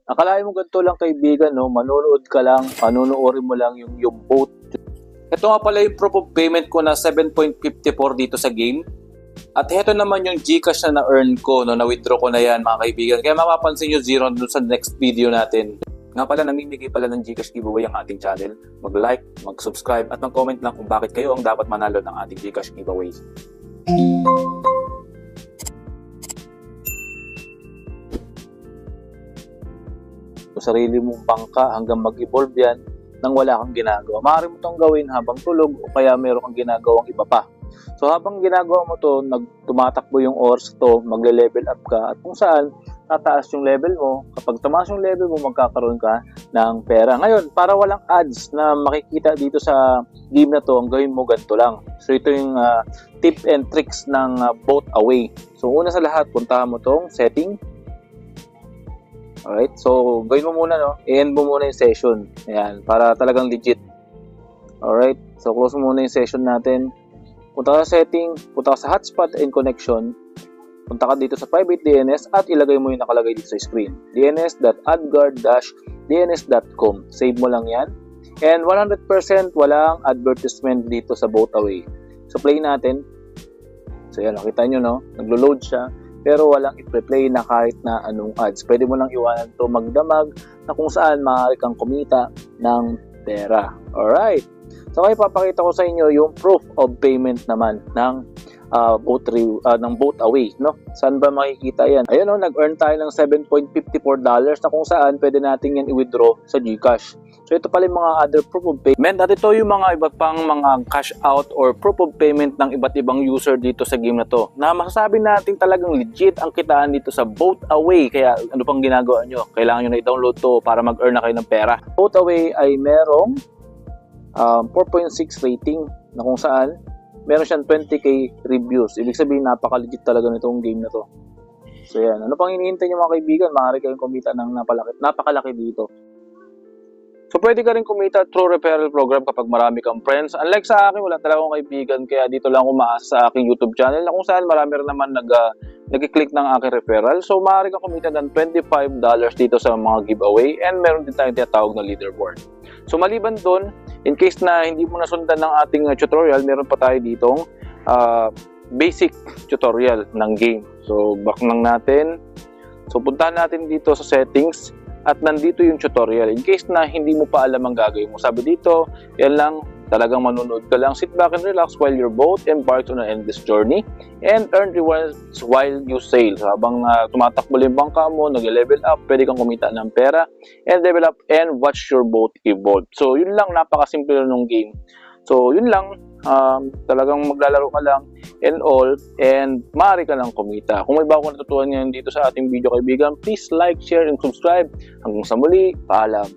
Akalain mo ganito lang kaibigan, no? Manonood ka lang, panunuorin mo lang yung boat. Ito nga pala yung proof of payment ko na 7.54 dito sa game. At ito naman yung Gcash na na-earn ko, no? Na-withdraw ko na yan mga kaibigan. Kaya mapapansin nyo zero dun sa next video natin. Nga pala, namimigay pala ng Gcash giveaway ang ating channel. Mag-like, mag-subscribe at mag-comment lang kung bakit kayo ang dapat manalo ng ating Gcash giveaway. Sarili mong bangka hanggang mag-evolve yan nang wala kang ginagawa. Maaari mo itong gawin habang tulog o kaya meron kang ginagawang iba pa. So habang ginagawa mo to, tumatakbo yung oras to, magle-level up ka at kung saan tataas yung level mo. Kapag tumaas yung level mo, magkakaroon ka ng pera. Ngayon, para walang ads na makikita dito sa game na to, ang gawin mo ganito lang. So ito yung tip and tricks ng Boat Away. So una sa lahat, puntahan mo tong setting. Alright, so gawin mo muna, no? I-end mo muna yung session. Ayan, para talagang legit. Alright, so close mo muna yung session natin. Punta ka sa setting, punta ka sa hotspot and connection. Punta ka dito sa private DNS at ilagay mo yung nakalagay dito sa screen. dns.adguard-dns.com. Save mo lang yan. And 100% walang advertisement dito sa Boat Away. So play natin. So yan, nakita nyo, no? Naglo-load siya. Pero walang i-play na kahit na anong ads. Pwede mo lang iwanan to magdamag na kung saan maaari kang kumita ng pera. Alright. So, okay, papakita ko sa inyo yung proof of payment naman ng Boat Away, no? Saan ba makikita yan? Ayun, no, nag-earn tayo ng $7.54 na kung saan pwede natin yan i-withdraw sa Gcash. So, ito pala yung mga other proof of payment. At ito yung mga iba't pang mga cash out or proof of payment ng iba't ibang user dito sa game na to. Na masasabi natin talagang legit ang kitaan dito sa Boat Away. Kaya ano pang ginagawa nyo? Kailangan nyo na i-download to para mag-earn na kayo ng pera. Boat Away ay merong 4.6 rating na kung saan meron siyang 20k reviews. Ibig sabihin, napaka-legit talaga nitong game na to. So yan, ano pang hinihintay nyo mga kaibigan? Maaari kayong kumita ng napakalaki dito. So pwede ka rin kumita through referral program kapag marami kang friends. Unlike sa akin, wala talaga akong kaibigan, kaya dito lang umaasa sa aking YouTube channel na kung saan marami rin naman nag-click ng aking referral. So maaari kang kumita ng $25 dito sa mga giveaway and meron din tayong tinatawag na leaderboard. So maliban doon, in case na hindi mo nasundan ng ating tutorial, meron pa tayo ditong basic tutorial ng game. So back lang natin. So puntahan natin dito sa settings. At nandito yung tutorial. In case na hindi mo pa alam ang gagawin mo. Sabi dito, yan lang, talagang manonood ka lang. Sit back and relax while your boat embarks on an endless journey and earn rewards while you sail. So, habang tumatakbo yung bangka mo, nag-level up, pwede kang kumita ng pera and level up and watch your boat evolve. So, yun lang, napakasimple nung game. So, yun lang, talagang maglalaro ka lang and all, and maaari ka lang kumita. Kung may bago natutuhan niyan dito sa ating video kaibigan, please like, share, and subscribe. Hanggang sa muli, paalam.